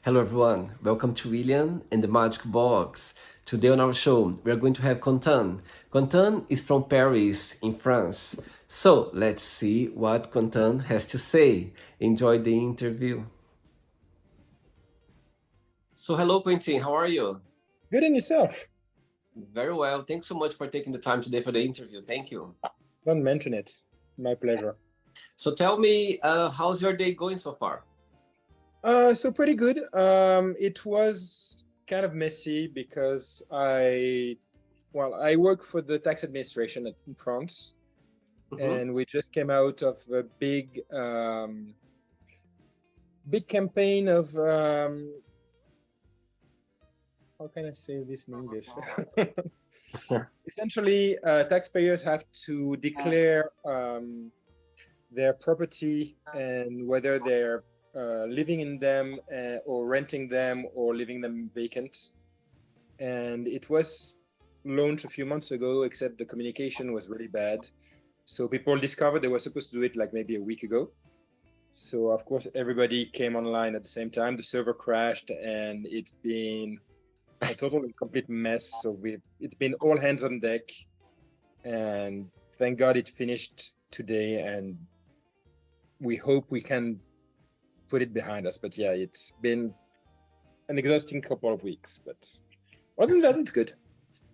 Hello everyone, welcome to William and the Magic Box. Today on our show, we are going to have Quentin. Quentin is from Paris, in France. So let's see what Quentin has to say. Enjoy the interview. So hello Quentin, how are you? Good in yourself. Very well. Thanks so much for taking the time today for the interview. Thank you. Don't mention it. My pleasure. So tell me, how's your day going so far? So pretty good. It was kind of messy because I work for the tax administration in France, Mhm. and we just came out of a big campaign of how can I say this in English? Essentially, taxpayers have to declare their property and whether they're living in them or renting them or leaving them vacant. And it was launched a few months ago, except the communication was really bad. So people discovered they were supposed to do it like maybe a week ago. So of course everybody came online at the same time. The server crashed, and it's been a total and complete mess. So it's been all hands on deck, and thank God it finished today. And we hope we can put it behind us. But yeah, it's been an exhausting couple of weeks. But other than that, it's good.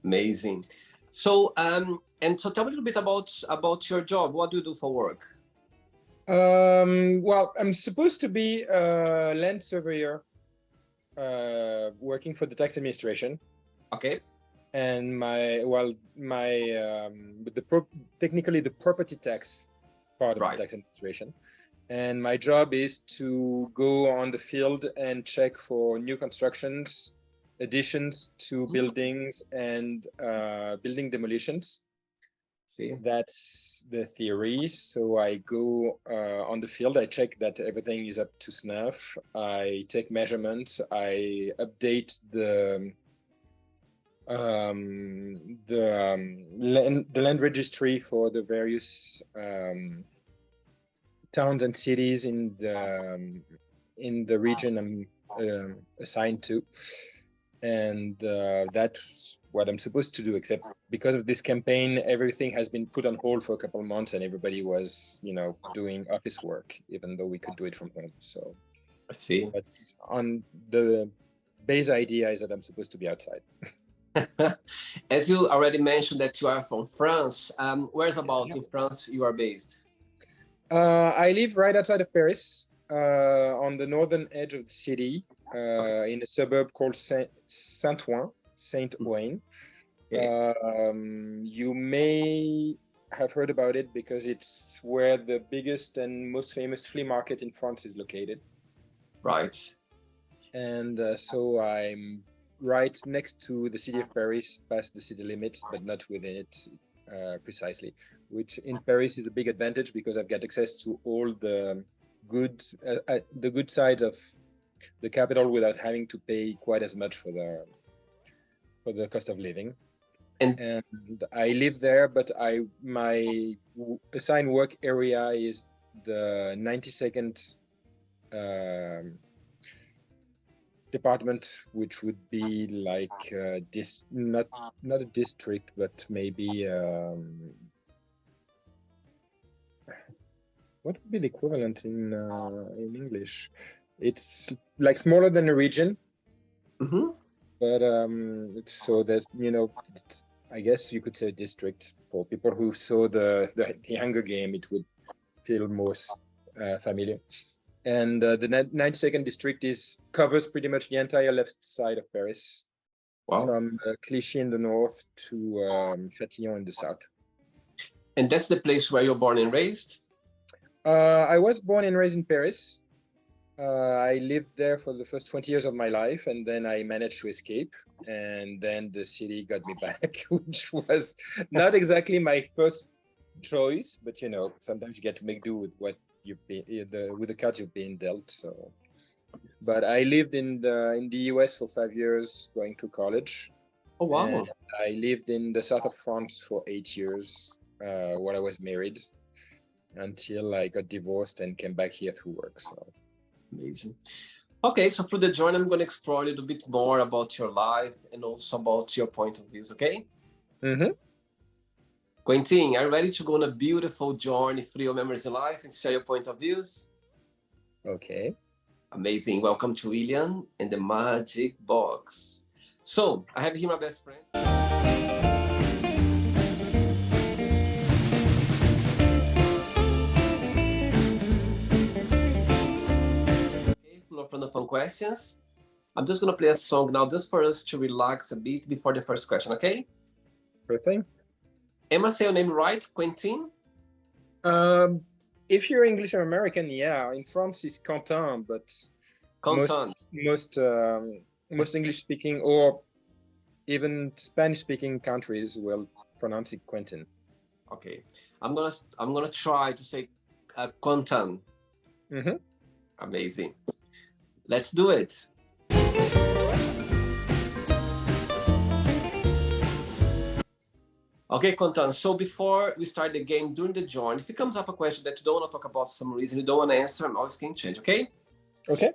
Amazing. So tell me a little bit about your job. What do you do for work? Well, I'm supposed to be a land surveyor, working for the tax administration, Okay. and technically the property tax part of the Right. tax administration, and my job is to go on the field and check for new constructions, additions to buildings, and building demolitions. See. That's the theory. So I go on the field, I check that everything is up to snuff. I take measurements, I update the land registry for the various towns and cities in the region I'm assigned to, and that's what I'm supposed to do. Except because of this campaign, everything has been put on hold for a couple of months, and everybody was, doing office work, even though we could do it from home. So, I see. but on the base idea is that I'm supposed to be outside. As you already mentioned that you are from France, where's about Yeah. in France you are based? I live right outside of Paris, on the northern edge of the city, Okay. in a suburb called Saint-Ouen, Saint-Ouen. Okay. You may have heard about it because it's where the biggest and most famous flea market in France is located. Right. And so I'm right next to the city of Paris, past the city limits, but not within it precisely, which in Paris is a big advantage because I've got access to all the good sides of the capital without having to pay quite as much for the cost of living. And And I live there, but my assigned work area is the 92nd um, department, which would be like this, not a district, but maybe what would be the equivalent in English? It's like smaller than a region, mhm. but so that I guess you could say district. For people who saw the Hunger Game, it would feel more familiar. And the 92nd district covers pretty much the entire left side of Paris, Wow. from Clichy in the north to Châtillon in the south. And that's the place where you're born and raised? I was born and raised in Paris. I lived there for the first 20 years of my life, and then I managed to escape. And then the city got me back, which was not exactly my first choice, but sometimes you get to make do with what with the cards you've been dealt. So, but I lived in the US for 5 years, going to college, Oh, and wow. I lived in the south of France for 8 years while I was married, until I got divorced and came back here through work. So Amazing. Okay, so through the journey, I'm going to explore a little bit more about your life and also about your point of views, okay? Mm-hmm. Quentin, are you ready to go on a beautiful journey through your memories in life and share your point of views? Okay. Amazing. Welcome to William and the Magic Box. So, I have here my best friend. Okay, full of fun and fun questions. I'm just going to play a song now just for us to relax a bit before the first question, okay? Sure thing. Am I saying your name right, Quentin? Um, if you're English or American, yeah. In France, it's Quentin, but most Quentin. most most English speaking or even Spanish speaking countries will pronounce it Quentin. Okay. I'm gonna try to say Quentin. Mm-hmm. Amazing. Let's do it. Okay, Quentin. So before we start the game, during the journey, if it comes up a question that you don't want to talk about for some reason, you don't want to answer, I'm always can change, okay? Okay.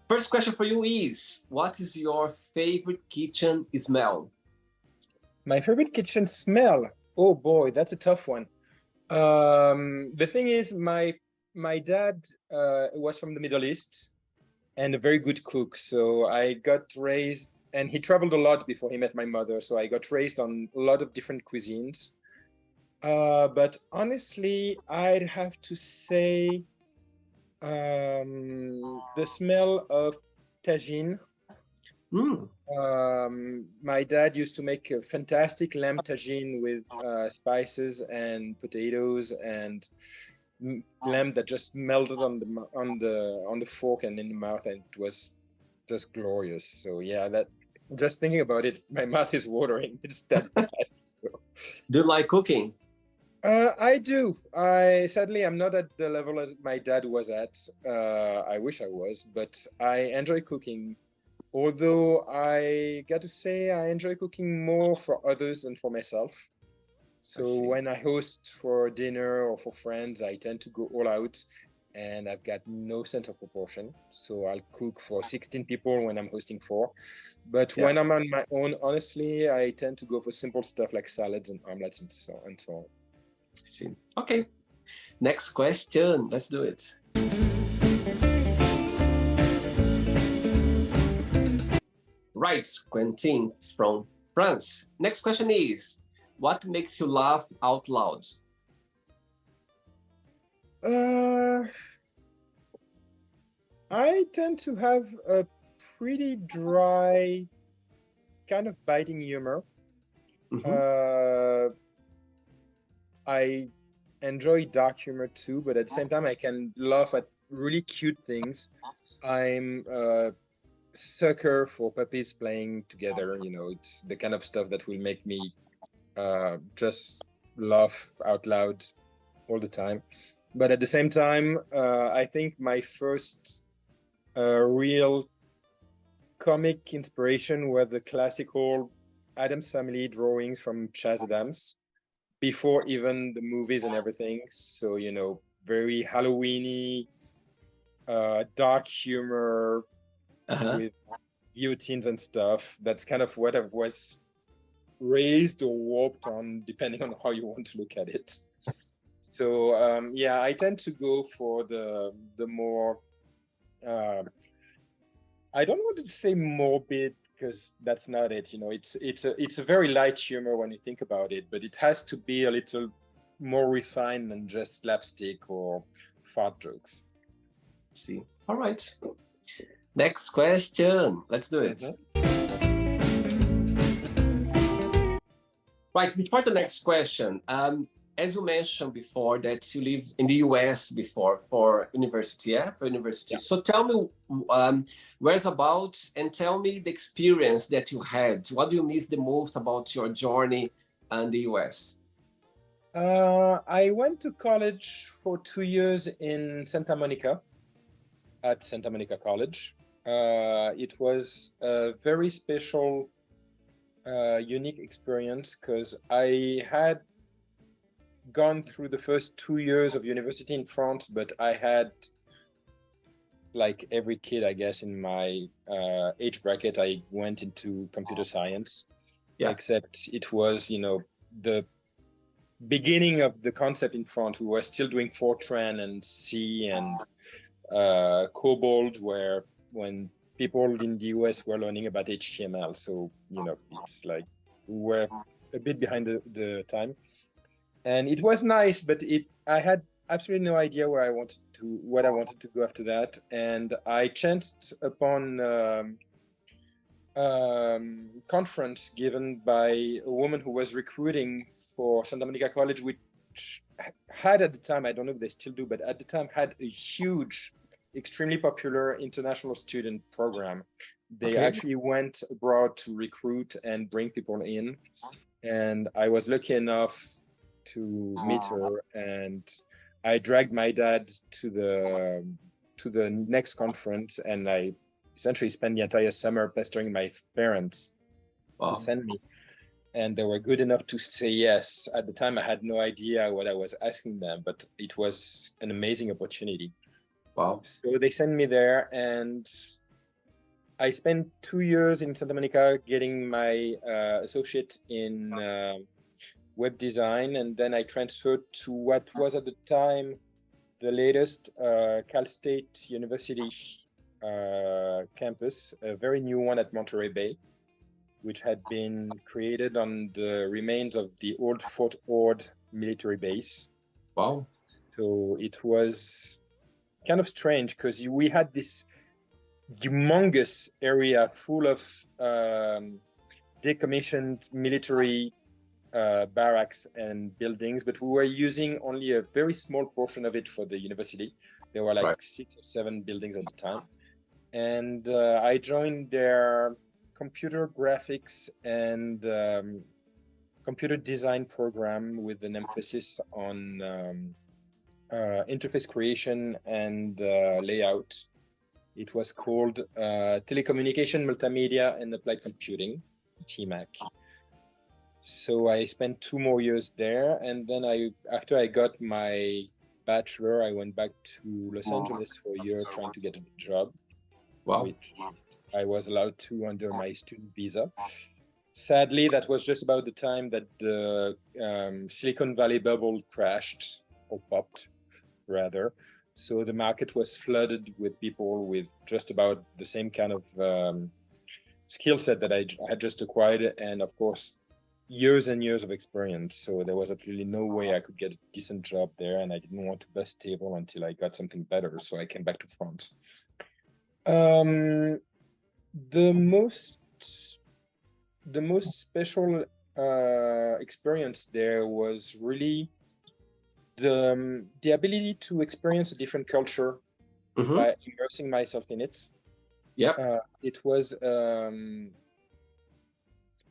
First question for you is, what is your favorite kitchen smell? My favorite kitchen smell. Oh boy, that's a tough one. The thing is, my dad was from the Middle East and a very good cook. So I got raised, and he traveled a lot before he met my mother. So I got raised on a lot of different cuisines. But honestly, I'd have to say the smell of tagine. Mm. My dad used to make a fantastic lamb tagine with spices and potatoes and lamb that just melted on the fork and in the mouth, and it was just glorious. So yeah, that just thinking about it, my mouth is watering. It's that bad. So. Do you like cooking? I do. I sadly I'm not at the level that my dad was at. I wish I was, but I enjoy cooking. Although I got to say I enjoy cooking more for others than for myself. I So see. when I host for dinner or for friends, I tend to go all out, and I've got no sense of proportion. So I'll cook for 16 people when I'm hosting four. But Yeah. when I'm on my own, honestly, I tend to go for simple stuff like salads and omelets and so on. I see. Okay. Next question. Let's do it. Right, Quentin from France. Next question is, what makes you laugh out loud? Uh, I tend to have a pretty dry, kind of biting humor. Mm-hmm. Uh, I enjoy dark humor too, but at the same time, I can laugh at really cute things. I'm a sucker for puppies playing together. You know, it's the kind of stuff that will make me just laugh out loud all the time. But at the same time, I think my first real comic inspiration were the classical Adams Family drawings from Chas Adams before even the movies and everything. So, you know, very Halloweeny, dark humor Uh-huh. with guillotines and stuff. That's kind of what I was raised or warped on, depending on how you want to look at it. So yeah, I tend to go for the more uh, I don't want to say morbid because that's not it. You know, it's a very light humor when you think about it, but it has to be a little more refined than just slapstick or fart jokes. See. All right. Next question. Let's do it. Mm-hmm. Right. Before the next question, as you mentioned before, that you lived in the US before for university, yeah, for university. Yeah. So tell me, where's about, and tell me the experience that you had. What do you miss the most about your journey in the US? I went to college for 2 years in Santa Monica at Santa Monica College. It was a very special, unique experience because I had gone through the first 2 years of university in France, but I had like every kid, I guess, in my age bracket, I went into computer science, Yeah. except it was, the beginning of the concept in front. We were still doing Fortran and C and COBOL, where when people in the US were learning about HTML. So, it's like we were a bit behind the time. And it was nice, but I had absolutely no idea what I wanted to go after that. And I chanced upon conference given by a woman who was recruiting for Santa Monica College, which had at the time, I don't know if they still do, but at the time had a huge, extremely popular international student program. They actually went abroad to recruit and bring people in. And I was lucky enough to meet her, and I dragged my dad to the next conference, and I essentially spent the entire summer pestering my parents to send me. And they were good enough to say yes. At the time, I had no idea what I was asking them, but it was an amazing opportunity. Wow. So they sent me there, and I spent 2 years in Santa Monica getting my associate in web design, and then I transferred to what was at the time the latest Cal State University campus, a very new one at Monterey Bay, which had been created on the remains of the old Fort Ord military base. Wow. So it was kind of strange because we had this humongous area full of decommissioned military barracks and buildings, but we were using only a very small portion of it for the university. There were like 6 or 7 buildings at the time. And I joined their computer graphics and computer design program with an emphasis on interface creation and layout. It was called Telecommunication, Multimedia, and Applied Computing, TMAC. So I spent 2 more years there, and then after I got my bachelor, I went back to Los Angeles for a year trying to get a job, which I was allowed to under my student visa. Sadly, that was just about the time that the Silicon Valley bubble crashed, or popped, rather. So the market was flooded with people with just about the same kind of skill set that I had just acquired, and of course, years and years of experience. So there was absolutely no way I could get a decent job there, and I didn't want to bust table until I got something better. So I came back to France. The most special experience there was really the ability to experience a different culture by immersing myself in it. Yeah. It was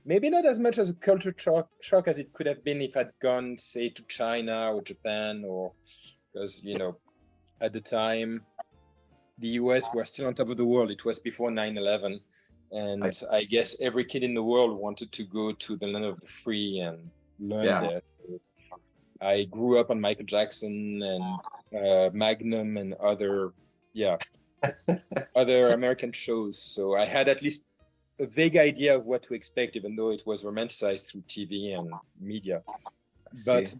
maybe not as much as a culture shock as it could have been if I'd gone, say, to China or Japan, or because, at the time, the US were still on top of the world. It was before 9/11. And I guess every kid in the world wanted to go to the land of the free and learn there. So I grew up on Michael Jackson and Magnum and other American shows. So I had at least a vague idea of what to expect, even though it was romanticized through TV and media. But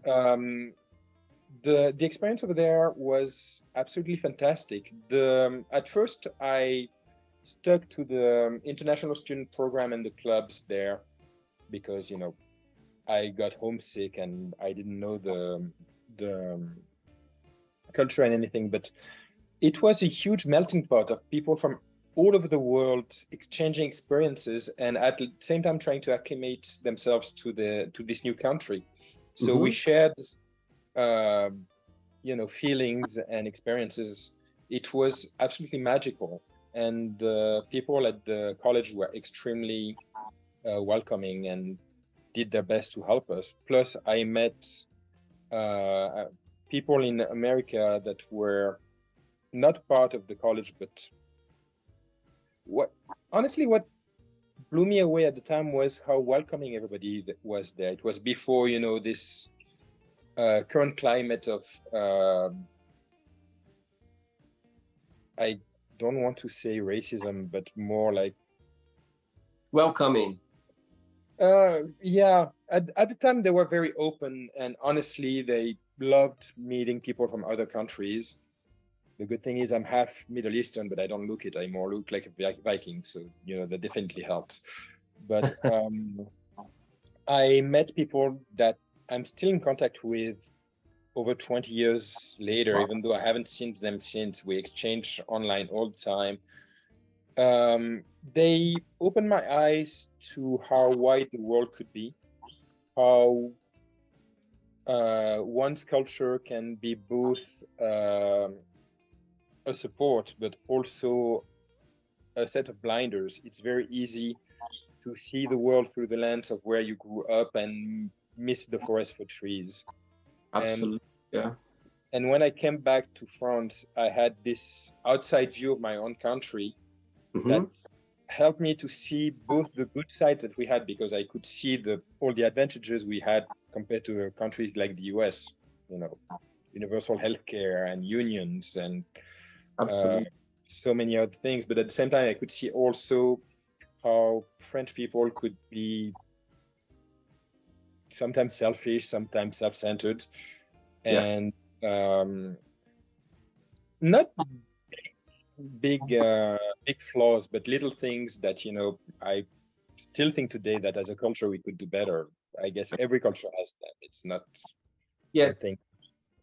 the experience over there was absolutely fantastic. At first, I stuck to the international student program and the clubs there because, I got homesick and I didn't know the culture and anything. But it was a huge melting pot of people from all over the world exchanging experiences and at the same time trying to acclimate themselves to this new country. So we shared feelings and experiences. It was absolutely magical, and the people at the college were extremely welcoming and did their best to help us. Plus, I met people in America that were not part of the college, but what blew me away at the time was how welcoming everybody that was there. It was before, this current climate of I don't want to say racism, but more like Welcoming. yeah. At the time, they were very open, and honestly, they loved meeting people from other countries. The good thing is I'm half Middle Eastern, but I don't look it. I more look like a Viking, so that definitely helps. But I met people that I'm still in contact with over 20 years later, even though I haven't seen them since. We exchange online all the time. They opened my eyes to how wide the world could be, how one's culture can be both a support, but also a set of blinders. It's very easy to see the world through the lens of where you grew up and miss the forest for trees. Absolutely. Yeah. And when I came back to France, I had this outside view of my own country that helped me to see both the good sides that we had, because I could see all the advantages we had compared to a country like the US, universal healthcare and unions and so many other things. But at the same time, I could see also how French people could be sometimes selfish, sometimes self-centered, and not big flaws, but little things that I still think today that as a culture we could do better. I guess every culture has that. It's not a thing.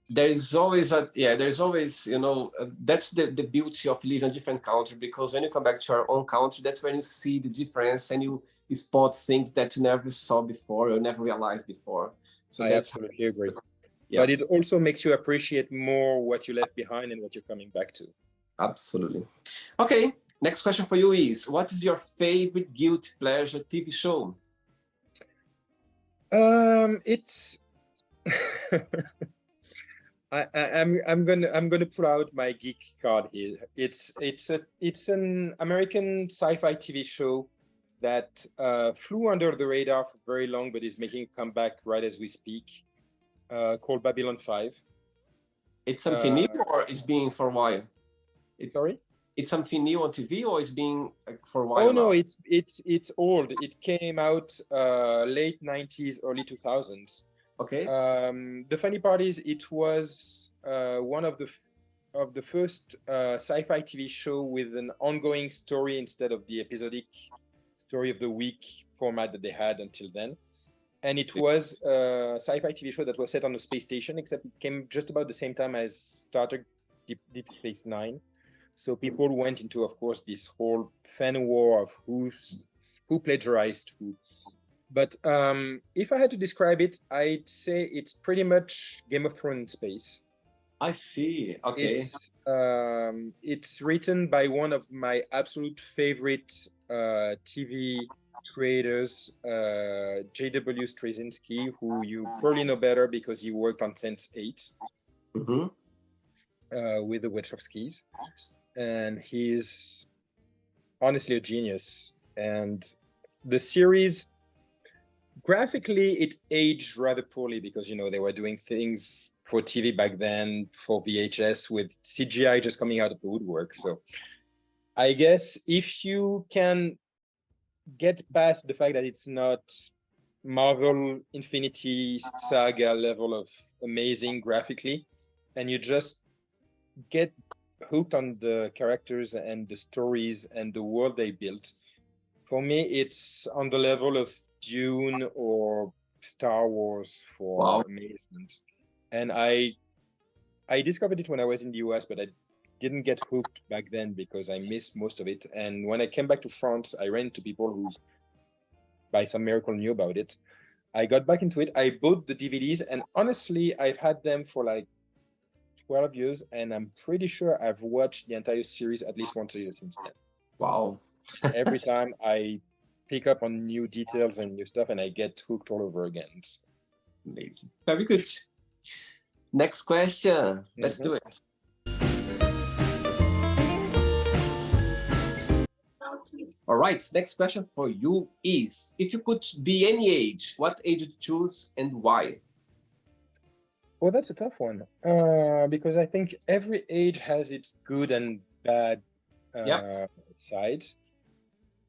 There's always that's the beauty of living in a different country, because when you come back to your own country, that's when you see the difference and you spot things that you never saw before or never realized before. So I absolutely agree. But it also makes you appreciate more what you left behind and what you're coming back to. Absolutely. Okay, next question for you is, what is your favorite guilty pleasure TV show? It's I'm gonna pull out my geek card here. It's an American sci-fi TV show that flew under the radar for very long, but is making a comeback right as we speak. Called Babylon 5. It's something new, or it's been for a while? Sorry? It's something new on TV, or it's been for a while? Oh no, it's old. It came out late 90s, early 2000s. Okay. The funny part is it was one of the first sci-fi TV show with an ongoing story instead of the episodic story of the week format that they had until then. And it was a sci-fi TV show that was set on a space station, except it came just about the same time as Star Trek Deep Space Nine. So people went into, of course, this whole fan war of who plagiarized who. But if I had to describe it, I'd say it's pretty much Game of Thrones in space. I see. Okay. It's written by one of my absolute favorite TV creators, J.W. Straczynski, who you probably know better because he worked on Sense8 with the Wachowskis. And he's honestly a genius. And the series, graphically, it aged rather poorly because, they were doing things for TV back then, for VHS, with CGI just coming out of the woodwork. So I guess if you can get past the fact that it's not Marvel Infinity Saga level of amazing graphically, and you just get hooked on the characters and the stories and the world they built, for me it's on the level of Dune or Star Wars for amazement. And I discovered it when I was in the US, but I didn't get hooked back then because I missed most of it. And when I came back to France, I ran into people who, by some miracle, knew about it. I got back into it. I bought the DVDs, and honestly, I've had them for like 12 years, and I'm pretty sure I've watched the entire series at least once a year since then. Wow. Every time I pick up on new details and new stuff, and I get hooked all over again. It's amazing. Very good. Next question. Let's do it. All right, next question for you is, if you could be any age, what age would you choose and why? Well, that's a tough one, because I think every age has its good and bad Yeah. side.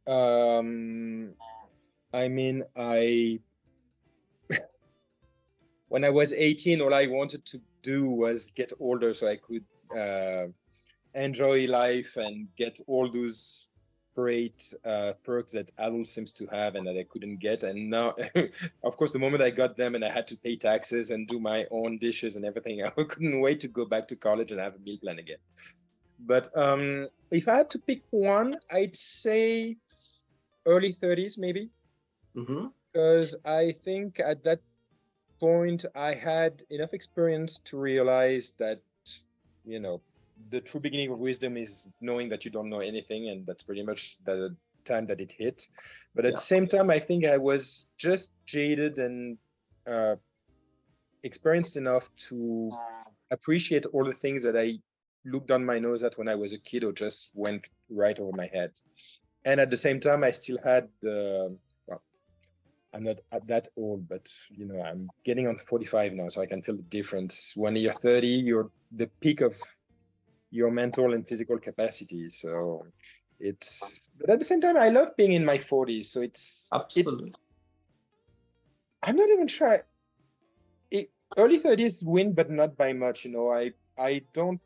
Um, I mean, when I was 18, all I wanted to do was get older so I could enjoy life and get all those great perks that adults seems to have and that I couldn't get. And now, of course, the moment I got them and I had to pay taxes and do my own dishes and everything, I couldn't wait to go back to college and have a meal plan again. But if I had to pick one, I'd say early 30s, maybe, Mm-hmm. because I think at that point I had enough experience to realize that, you know, the true beginning of wisdom is knowing that you don't know anything, and that's pretty much the time that it hit. But at the Yeah. same time, I think I was just jaded and uh, experienced enough to appreciate all the things that I looked on my nose at when I was a kid or just went right over my head. And at the same time, I still had the, well, I'm not that old, but I'm getting on 45 now, so I can feel the difference. When you're 30, you're the peak of your mental and physical capacity. So but at the same time, I love being in my 40s. So Absolutely. I'm not even sure. Early 30s win, but not by much. I don't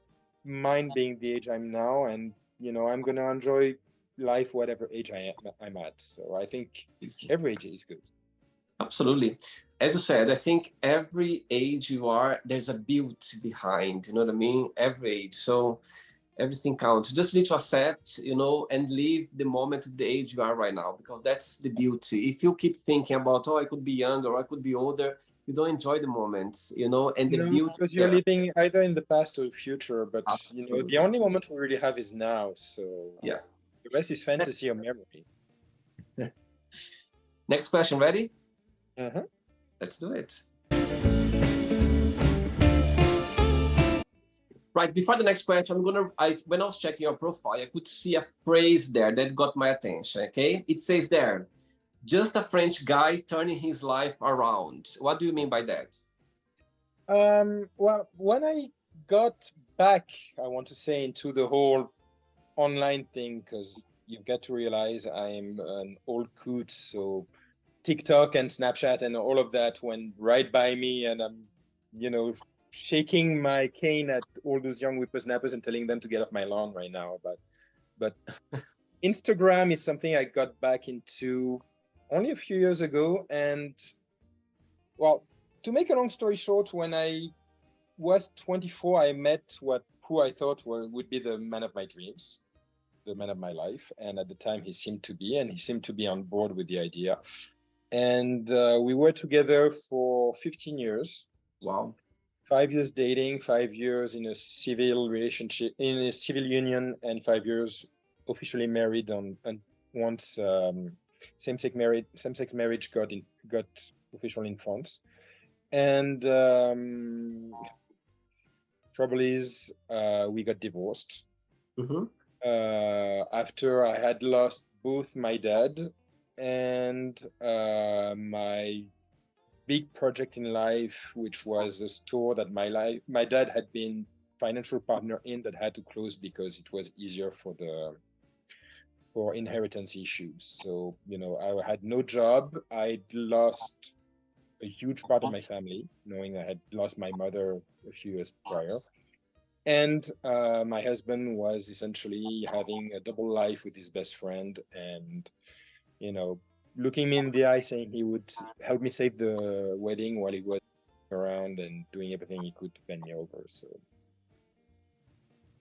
mind being the age I'm now, and I'm gonna enjoy life whatever age I'm at. So I think every age is good. Absolutely. As you said, I think every age you are, there's a beauty behind, you know what I mean? Every age. So everything counts. You just need to accept, and live the moment of the age you are right now, because that's the beauty. If you keep thinking about, oh, I could be younger, or I could be older, you don't enjoy the moment, and the No, beauty because you're there. living either in the past or the future, but the Absolutely. only moment we really have is now. So Yeah. the rest is fantasy or memory. Next question, ready? Uh-huh. Let's do it. Right, before the next question, when I was checking your profile, I could see a phrase there that got my attention, okay? It says there, just a French guy turning his life around. What do you mean by that? Well, when I got back, I want to say, into the whole online thing, because you've got to realize I'm an old coot, so TikTok and Snapchat and all of that went right by me, and I'm, shaking my cane at all those young whippersnappers and telling them to get off my lawn right now. But Instagram is something I got back into only a few years ago, and well, to make a long story short, when I was 24, I met who I thought would be the man of my dreams, the man of my life, and at the time he seemed to be, and he seemed to be on board with the idea. And we were together for 15 years. Wow. 5 years dating, 5 years in a civil relationship, in a civil union, and 5 years officially married. And once same-sex marriage got official in France. And trouble is, we got divorced. Mm-hmm. After I had lost both my dad and my big project in life, which was a store that my dad had been financial partner in, that had to close because it was easier for inheritance issues. So I had no job. I'd lost a huge part of my family, knowing I had lost my mother a few years prior. And my husband was essentially having a double life with his best friend, and looking me in the eye, saying he would help me save the wedding while he was around and doing everything he could to bend me over. So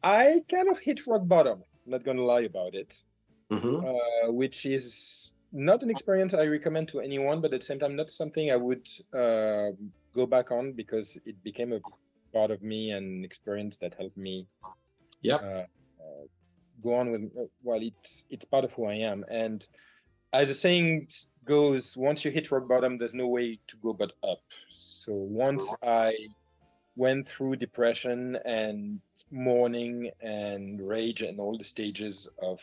I kind of hit rock bottom. I'm not gonna lie about it, Mm-hmm. which is not an experience I recommend to anyone, but at the same time, not something I would go back on, because it became a part of me and an experience that helped me Yep. go on with. Well, it's part of who I am, and as the saying goes, once you hit rock bottom, there's no way to go but up. So once I went through depression and mourning and rage and all the stages of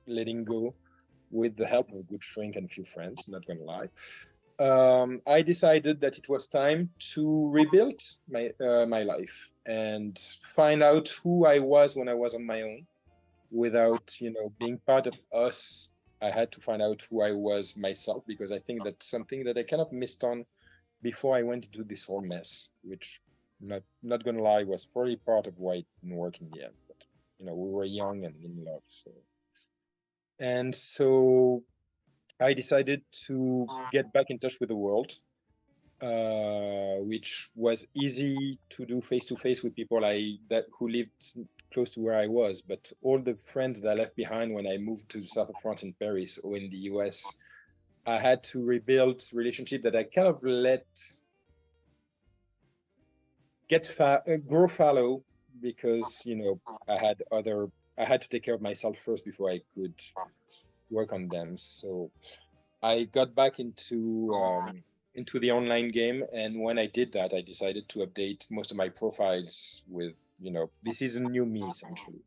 letting go, with the help of a good shrink and a few friends, not gonna lie, I decided that it was time to rebuild my life and find out who I was when I was on my own, without, being part of us. I had to find out who I was myself, because I think that's something that I kind of missed on before I went into this whole mess, which, not gonna lie, was probably part of why it didn't work in the end. But we were young and in love, so I decided to get back in touch with the world, which was easy to do face to face with people who lived close to where I was. But all the friends that I left behind when I moved to the south of France in Paris or in the US, I had to rebuild relationship that I kind of let grow fallow, because I had to take care of myself first before I could work on them. So I got back into the online game, and when I did that, I decided to update most of my profiles with, this is a new me, essentially.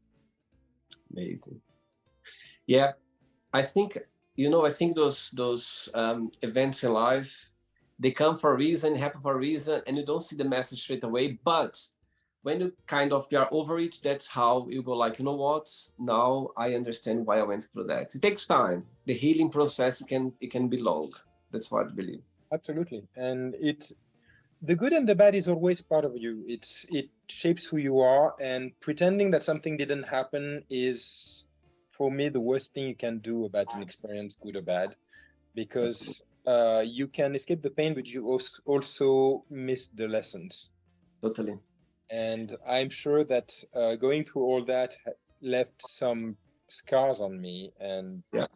Amazing. Yeah, I think those events in life, they come for a reason, happen for a reason, and you don't see the message straight away. But when you're over it, that's how you go, like, you know what? Now I understand why I went through that. It takes time. The healing process can be long. That's what I believe. Absolutely. And the good and the bad is always part of you. It shapes who you are, and pretending that something didn't happen is, for me, the worst thing you can do about an experience, good or bad, because you can escape the pain, but you also miss the lessons. Totally. And I'm sure that going through all that left some scars on me, and Yeah.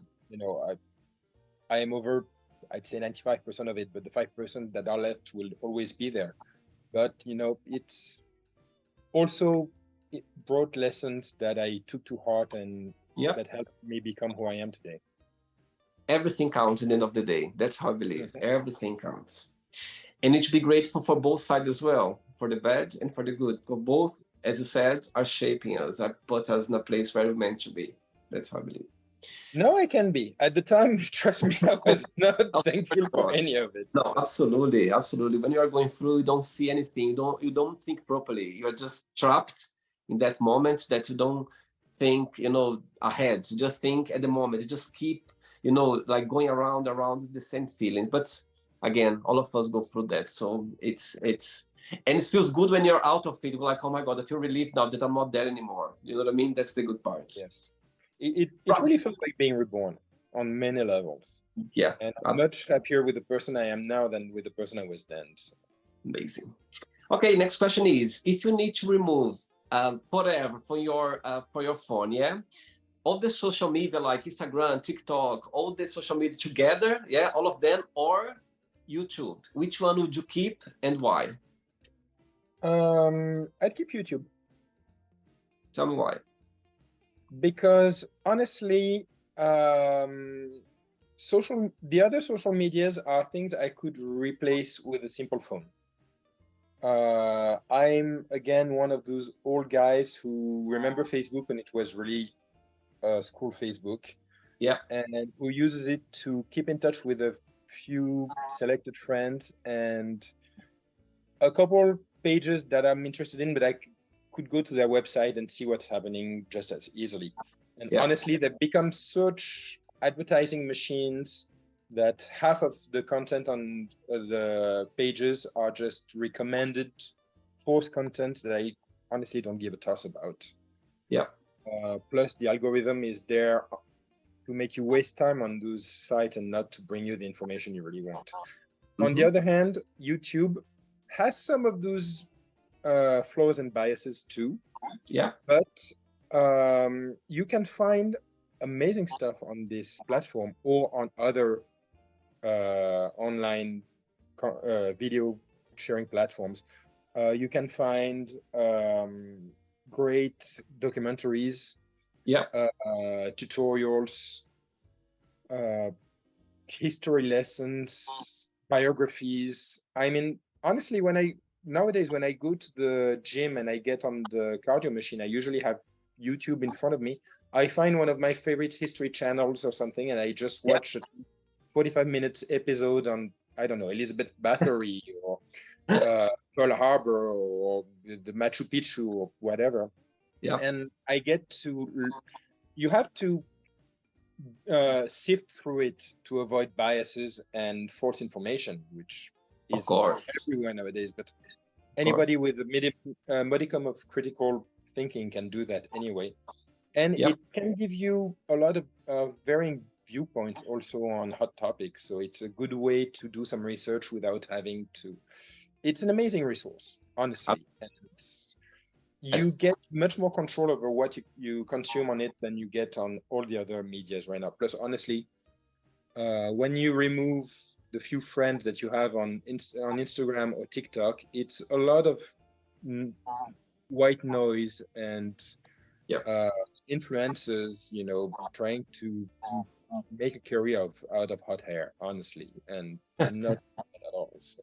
I am over, I'd say 95% of it, but the 5% that are left will always be there. But it's also, it brought lessons that I took to heart, and Yeah. that helped me become who I am today. Everything counts at the end of the day. That's how I believe. Everything counts. And it should be grateful for both sides as well, for the bad and for the good. Because both, as you said, are shaping us, are put us in a place where we're meant to be. That's how I believe. No, I can be. At the time, trust me, I was not thankful for any of it. No, absolutely, absolutely. When you are going through, you don't see anything. You don't think properly. You're just trapped in that moment that you don't think, ahead. You just think at the moment. You just keep, like going around the same feelings. But again, all of us go through that. So it's and it feels good when you're out of it. You're like, oh my God, I feel relieved now that I'm not there anymore. You know what I mean? That's the good part. Yes. It really feels like being reborn on many levels. Yeah. And I'm much happier with the person I am now than with the person I was then. So. Amazing. Okay, next question is, if you need to remove forever from your phone, yeah, all the social media like Instagram, TikTok, all the social media together, yeah, all of them, or YouTube, which one would you keep and why? I'd keep YouTube. Tell me why. Because honestly, the other social medias are things I could replace with a simple phone. I'm again one of those old guys who remember Facebook when it was really school Facebook. Yeah. And who uses it to keep in touch with a few selected friends and a couple pages that I'm interested in, but I could go to their website and see what's happening just as easily. And honestly, they've become such advertising machines that half of the content on the pages are just recommended forced content that I honestly don't give a toss about. Yeah. Plus, the algorithm is there to make you waste time on those sites and not to bring you the information you really want. Mm-hmm. On the other hand, YouTube has some of those flaws and biases too. Yeah. But you can find amazing stuff on this platform or on other online video sharing platforms. You can find great documentaries, tutorials, history lessons, biographies. I mean, honestly, nowadays when I go to the gym and I get on the cardio machine, I usually have YouTube in front of me. I find one of my favorite history channels or something, and I just watch a 45 minutes episode on, I don't know, Elizabeth Bathory or Pearl Harbor or the Machu Picchu or whatever. Yeah. And I get to you have to sift through it to avoid biases and false information, which Of is course. everywhere nowadays. But Of course. anybody with a modicum of critical thinking can do that anyway. And Yep. it can give you a lot of varying viewpoints also on hot topics. So it's a good way to do some research without having to. It's an amazing resource, I, honestly. And I, you get much more control over what you consume on it than you get on all the other medias right now. Plus, honestly, when you remove the few friends that you have on Instagram or TikTok, it's a lot of white noise and yep. influencers, trying to make a career out of hot hair, honestly, and I'm not at all. So.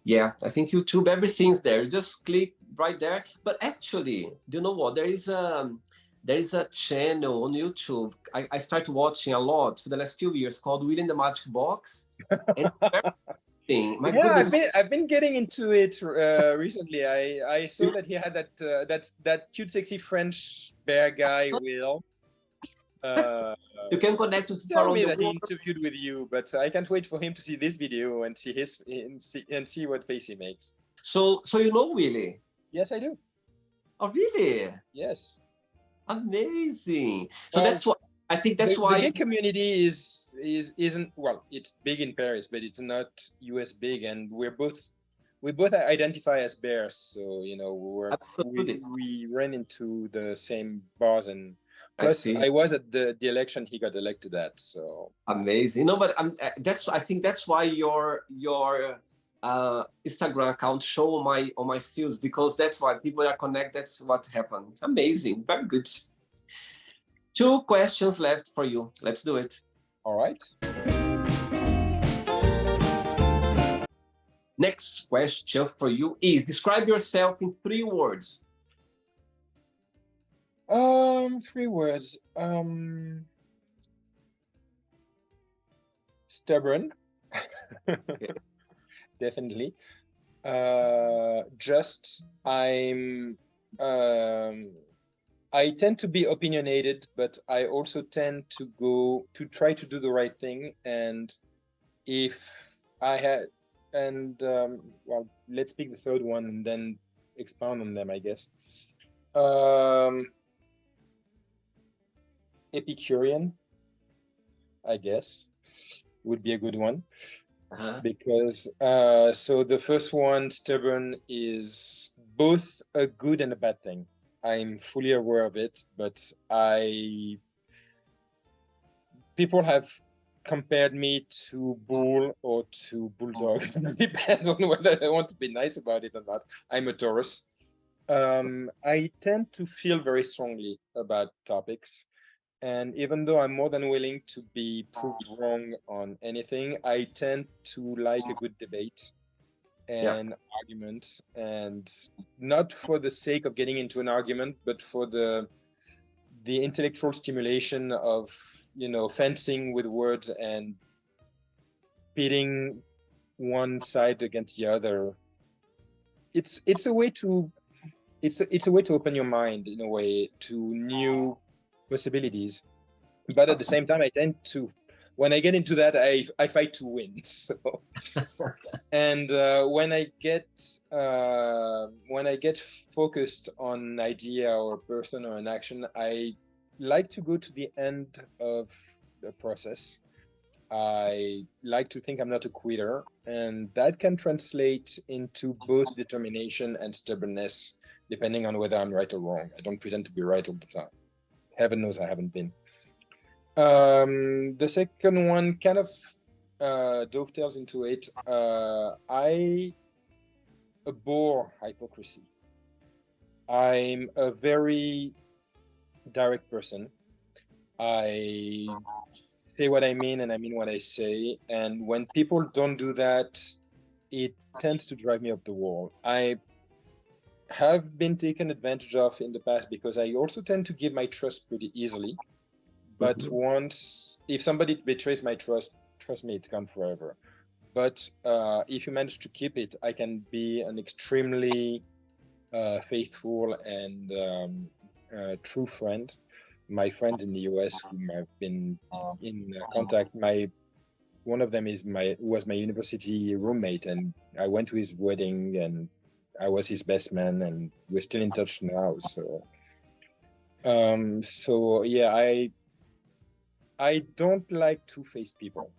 Yeah, I think YouTube, everything's there. You just click right there. But actually, do you know what? There is a channel on YouTube I started watching a lot for the last few years called William the Magic Box. And everything, my Yeah, goodness. I've been getting into it recently. I saw that he had that cute, sexy French bear guy, Will. Uh, You can connect with people Tell around me the that he world. interviewed with you, but I can't wait for him to see this video and see what face he makes. So you know Willie. Yes, I do. Oh, really? Yes. Amazing. So Well, that's what I think. That's the why. gay community isn't, well, it's big in Paris, but it's not US big, and we both identify as bears, so Absolutely. we ran into the same bars, and I plus see. I was at the election he got elected at, so Amazing. No, but I think that's why your Instagram account show on my fields, because that's why people are connected. That's what happened. Amazing. Very good. Two questions left for you. Let's do it. all right. Next question for you is describe yourself in 3 words. 3 words. Stubborn. Definitely. Just I tend to be opinionated, but I also tend to try to do the right thing. And if I had, and well, let's pick the third one and then expound on them, I guess. Epicurean, I guess, would be a good one. Uh-huh. Because so the first one, stubborn, is both a good and a bad thing. I'm fully aware of it, but people have compared me to bull or to bulldog. It depends on whether they want to be nice about it or not. I'm a Taurus. I tend to feel very strongly about topics. And even though I'm more than willing to be proved wrong on anything, I tend to like a good debate Yeah. and argument, and not for the sake of getting into an argument, but for the intellectual stimulation of, fencing with words and pitting one side against the other. It's a way to it's a way to open your mind in a way to new possibilities. But at the same time, I tend to, when I get into that, I fight to win. So, and when I get focused on an idea or a person or an action, I like to go to the end of the process. I like to think I'm not a quitter, and that can translate into both determination and stubbornness, depending on whether I'm right or wrong. I don't pretend to be right all the time. Heaven knows I haven't been. The second one kind of dovetails into it. I abhor hypocrisy. I'm a very direct person. I say what I mean and I mean what I say. And when people don't do that, it tends to drive me up the wall. I have been taken advantage of in the past because I also tend to give my trust pretty easily. But if somebody betrays my trust me, it's gone forever. But if you manage to keep it, I can be an extremely faithful and true friend. my friends in the US whom I've been in contact. One of them was my university roommate, and I went to his wedding, and I was his best man, and we're still in touch now. So yeah, I don't like two-faced people.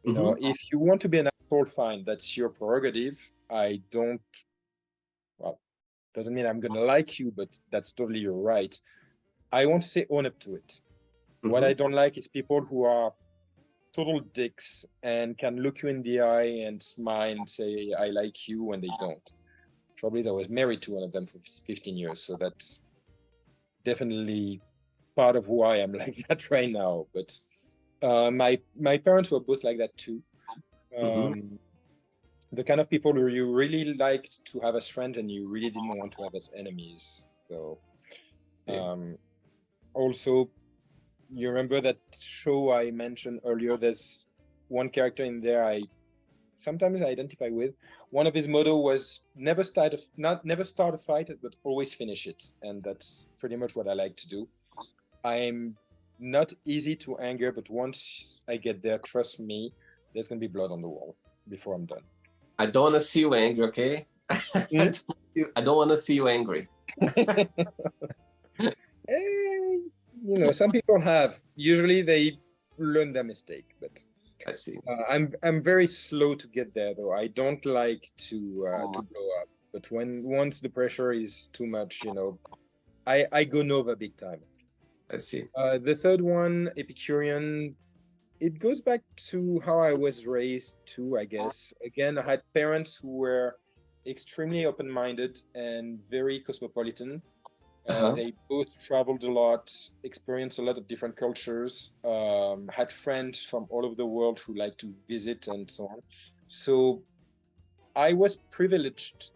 You know, if you want to be an asshole, fine, that's your prerogative. I don't, well, doesn't mean I'm gonna like you, but that's totally your right. I want to say own up to it. What I don't like is people who are total dicks and can look you in the eye and smile and say, I like you, when they don't. Probably I was married to one of them for 15 years, so that's definitely part of who I am like that right now. But my parents were both like that too. The kind of people who you really liked to have as friends and you really didn't want to have as enemies. So also, you remember that show I mentioned earlier? There's one character in there I sometimes identify with. One of his motto was never start a fight, but always finish it, and that's pretty much what I like to do. I'm not easy to anger, but once I get there, trust me, there's gonna be blood on the wall before I'm done. I don't want to see you angry, okay? I don't want to see you angry. You know, some people have. Usually they learn their mistake, but I see. I'm very slow to get there, though. I don't like to blow up, but once the pressure is too much, you know, I go Nova big time. I see. The third one, Epicurean, it goes back to how I was raised too, I guess. Again, I had parents who were extremely open-minded and very cosmopolitan. They both traveled a lot, experienced a lot of different cultures, had friends from all over the world who liked to visit and so on. So I was privileged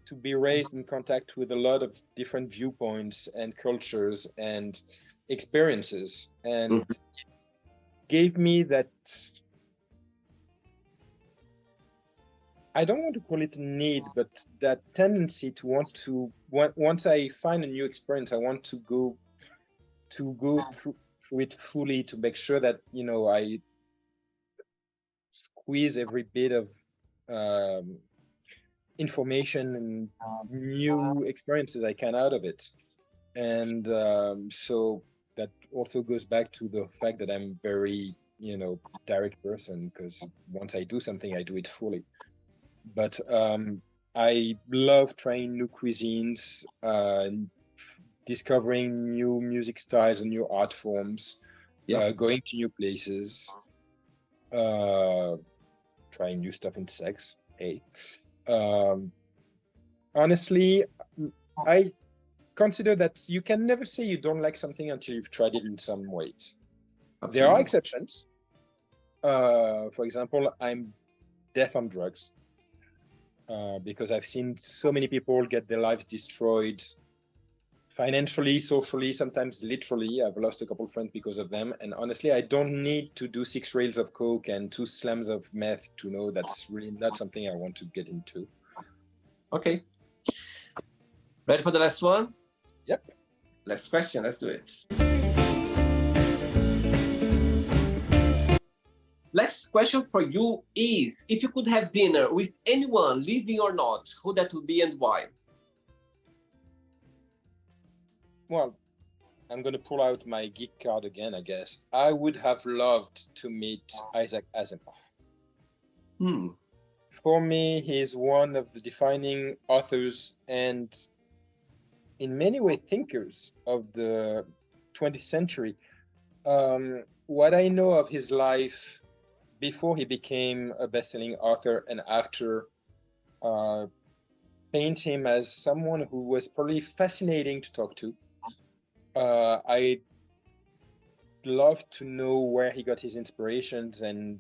to be raised in contact with a lot of different viewpoints and cultures and experiences, and it gave me that, I don't want to call it a need, but that tendency to want to, once I find a new experience, I want to go through it fully, to make sure that, you know, I squeeze every bit of information and new experiences I can out of it. And so that also goes back to the fact that I'm very, you know, direct person, because once I do something, I do it fully. But I love trying new cuisines, discovering new music styles and new art forms, going to new places, trying new stuff in sex. Hey, honestly, I consider that you can never say you don't like something until you've tried it in some ways. Absolutely. There are exceptions. For example, I'm death on drugs. Because I've seen so many people get their lives destroyed financially, socially, sometimes literally. I've lost a couple of friends because of them. And honestly, I don't need to do 6 rails of coke and 2 slams of meth to know that's really not something I want to get into. Okay. Ready for the last one? Yep. Last question, let's do it. Last question for you is, if you could have dinner with anyone, living or not, who that would be and why? Well, I'm going to pull out my geek card again, I guess. I would have loved to meet Isaac Asimov. For me, he's one of the defining authors and, in many ways, thinkers of the 20th century. What I know of his life before he became a best-selling author and after, paint him as someone who was probably fascinating to talk to. I'd love to know where he got his inspirations, and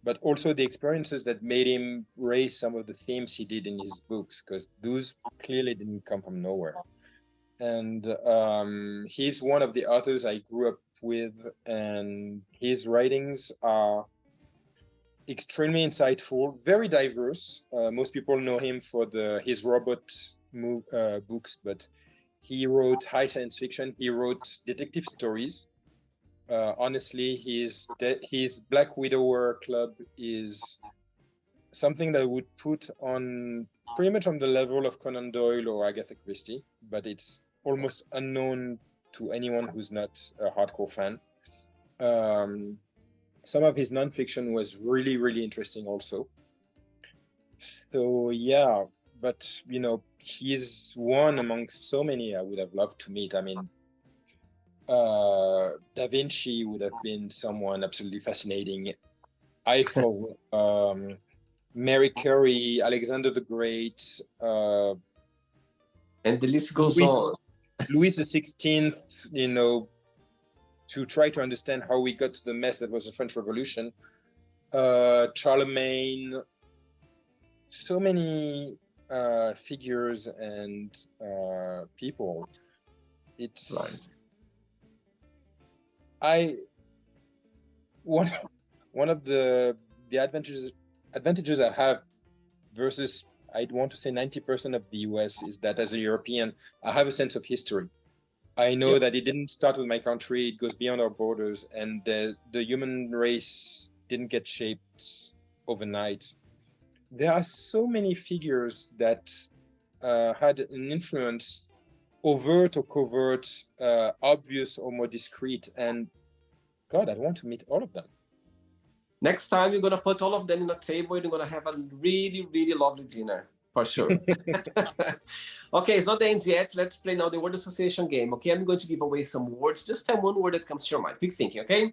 but also the experiences that made him raise some of the themes he did in his books, because those clearly didn't come from nowhere. And he's one of the authors I grew up with, and his writings are extremely insightful, very diverse. Most people know him for his robot books, but He wrote high science fiction. He wrote detective stories. Honestly, his Black Widower Club is something that I would put on pretty much on the level of Conan Doyle or Agatha Christie, but it's almost unknown to anyone who's not a hardcore fan. Some of his nonfiction was really, really interesting also. So yeah, but he's one among so many I would have loved to meet. I mean, Da Vinci would have been someone absolutely fascinating. Eiffel, Mary Curie, Alexander the Great, and the list goes on. Louis XVI, to try to understand how we got to the mess that was the French Revolution. Charlemagne, so many figures and people. It's right. One of the advantages I have versus I'd want to say 90% of the US is that as a European, I have a sense of history. I know that it didn't start with my country, it goes beyond our borders, and the human race didn't get shaped overnight. There are so many figures that had an influence, overt or covert, obvious or more discreet, and God, I want to meet all of them. Next time, you're going to put all of them in a table and you're going to have a really, really lovely dinner, for sure. Okay, it's not the end yet. Let's play now the word association game. Okay, I'm going to give away some words. Just tell one word that comes to your mind. Quick thinking, okay?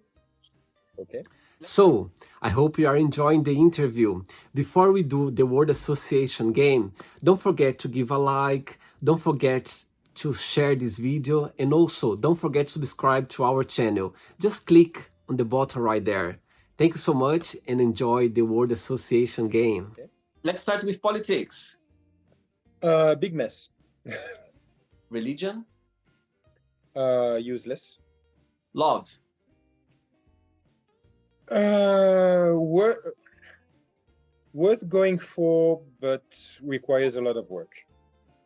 Okay. So, I hope you are enjoying the interview. Before we do the word association game, don't forget to give a like, don't forget to share this video, and also don't forget to subscribe to our channel. Just click on the button right there. Thank you so much and enjoy the word association game. Okay. Let's start with politics. Big mess. Religion? Useless. Love? Worth going for, but requires a lot of work.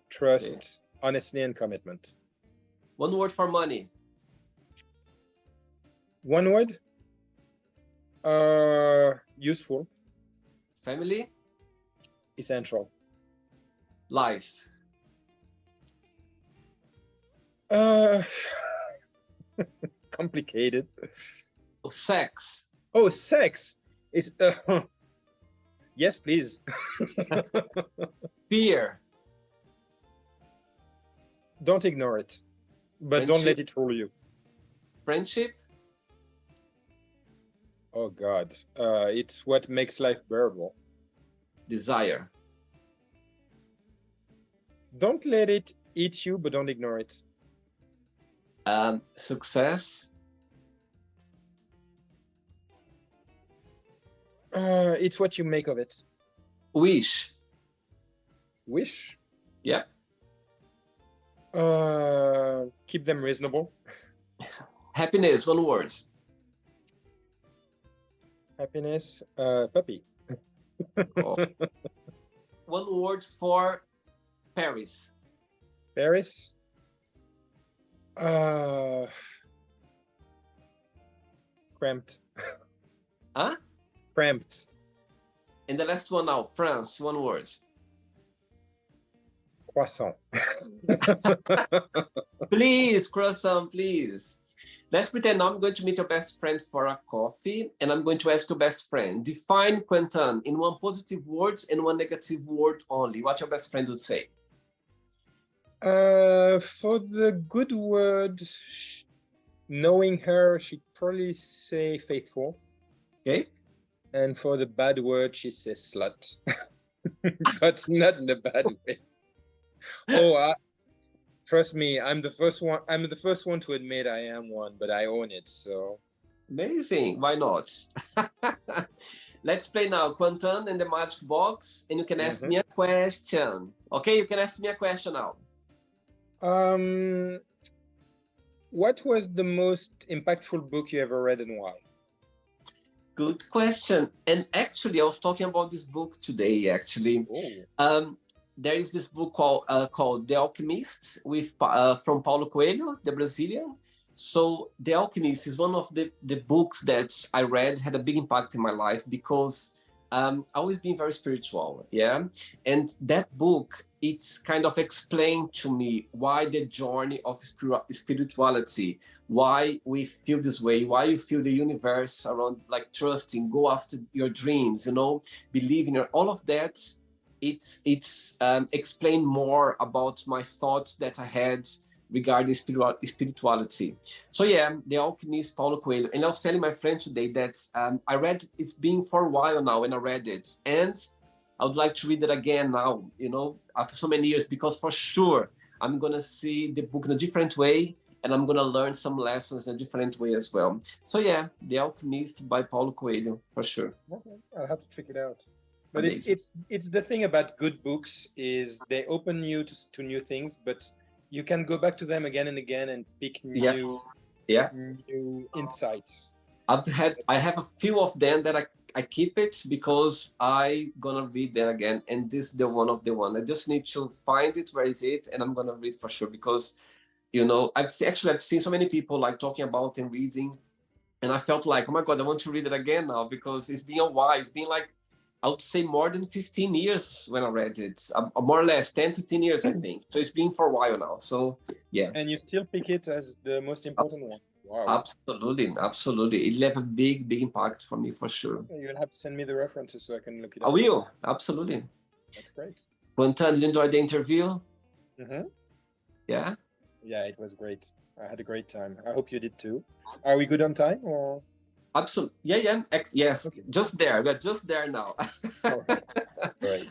Trust, honesty, and commitment. One word for money. One word? Useful. Family? Essential. Life? Complicated. Sex? Oh, sex is yes, please. Fear? Don't ignore it, but don't let it rule you. Friendship? Oh God, it's what makes life bearable. Desire? Don't let it eat you, but don't ignore it. Success? It's what you make of it. Wish? Wish? Yeah. Keep them reasonable. Happiness, one word. Happiness, puppy. Oh. One word for Paris. Paris? Cramped. Huh? Cramped. And the last one now, France, one word. Croissant. Please, croissant, please. Let's pretend now I'm going to meet your best friend for a coffee, and I'm going to ask your best friend, define Quentin in one positive word and one negative word only. What your best friend would say? For the good word, knowing her, she'd probably say faithful. Okay. And for the bad word, she says slut. But not in a bad way. Oh, trust me, I'm the first one to admit I am one, but I own it, so. Amazing, why not? Let's play now, Quentin and the magic box, and you can ask me a question. Okay, you can ask me a question now. What was the most impactful book you ever read and why? Good question. And actually, I was talking about this book today, actually. there is this book called The Alchemist from Paulo Coelho, the Brazilian. So The Alchemist is one of the books that I read, had a big impact in my life because I've always been very spiritual, yeah? And that book, it's kind of explained to me why the journey of spirituality, why we feel this way, why you feel the universe around, like trusting, go after your dreams, you know, believe in your, all of that. It's explained more about my thoughts that I had regarding spirituality. So yeah, The Alchemist, Paulo Coelho. And I was telling my friend today that I read, it's been for a while now when I read it. And I would like to read it again now, you know, after so many years, because for sure, I'm going to see the book in a different way and I'm going to learn some lessons in a different way as well. So yeah, The Alchemist by Paulo Coelho, for sure. Okay, I'll have to check it out. But it's the thing about good books is they open you to new things, but you can go back to them again and again and pick new insights. I have a few of them that I keep it because I gonna read them again, and this is the one of the one. I just need to find it, where is it, and I'm gonna read for sure because, you know, I've seen so many people like talking about and reading, and I felt like, oh my God, I want to read it again now because it's been a while. It's been like, I would say more than 15 years when I read it, more or less 10, 15 years, I think. So it's been for a while now. So yeah. And you still pick it as the most important one. Wow. Absolutely, absolutely. It left a big, big impact for me for sure. You'll have to send me the references so I can look it up. I will, absolutely. That's great. Quentin, did you enjoy the interview? Mm-hmm. Yeah? Yeah, it was great. I had a great time. I hope you did too. Are we good on time or? Absolutely. Yeah. Yes. Okay. Just there. We're just there now. Oh, right.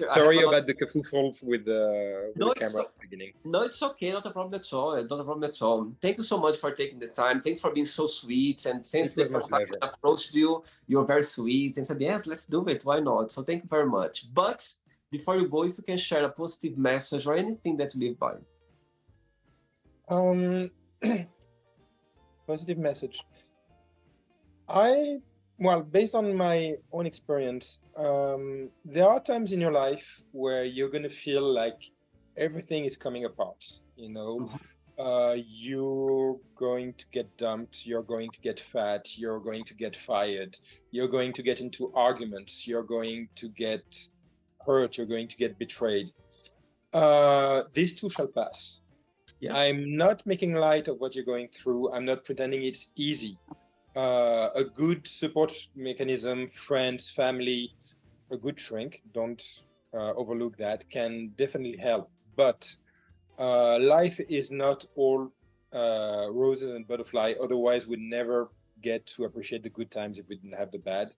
Sorry about the kerfuffle with the camera at the beginning. No, it's okay. Not a problem at all. Not a problem at all. Thank you so much for taking the time. Thanks for being so sweet. And since the first time I approached you, you were very sweet and said, yes, let's do it. Why not? So thank you very much. But before you go, if you can share a positive message or anything that you live by. Positive message. Well, based on my own experience, there are times in your life where you're going to feel like everything is coming apart, you know. You're going to get dumped, you're going to get fat, you're going to get fired, you're going to get into arguments, you're going to get hurt, you're going to get betrayed. These too shall pass. Yeah. I'm not making light of what you're going through. I'm not pretending it's easy. A good support mechanism, friends, family, a good shrink, don't overlook that, can definitely help. But life is not all roses and butterfly, otherwise we'd never get to appreciate the good times if we didn't have the bad.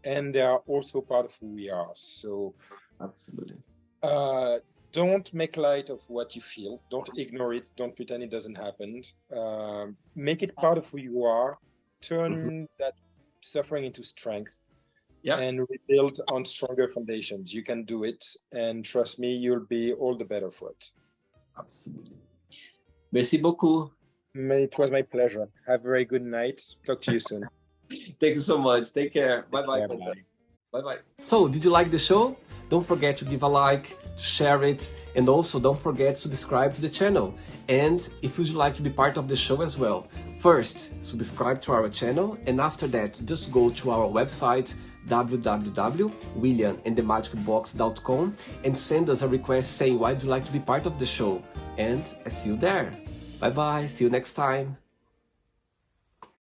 And they are also part of who we are. So absolutely. Don't make light of what you feel. Don't ignore it. Don't pretend it doesn't happen. Make it part of who you are. Turn that suffering into strength and rebuild on stronger foundations. You can do it, and trust me, you'll be all the better for it. Absolutely. Merci beaucoup. It was my pleasure. Have a very good night. Talk to you soon. Thank you so much. Take care. Bye-bye. Bye-bye. So, did you like the show? Don't forget to give a like, share it, and also don't forget to subscribe to the channel. And if you'd like to be part of the show as well, first, subscribe to our channel, and after that, just go to our website, www.williamandthemagicbox.com, and send us a request saying why you'd like to be part of the show. And I see you there. Bye-bye. See you next time.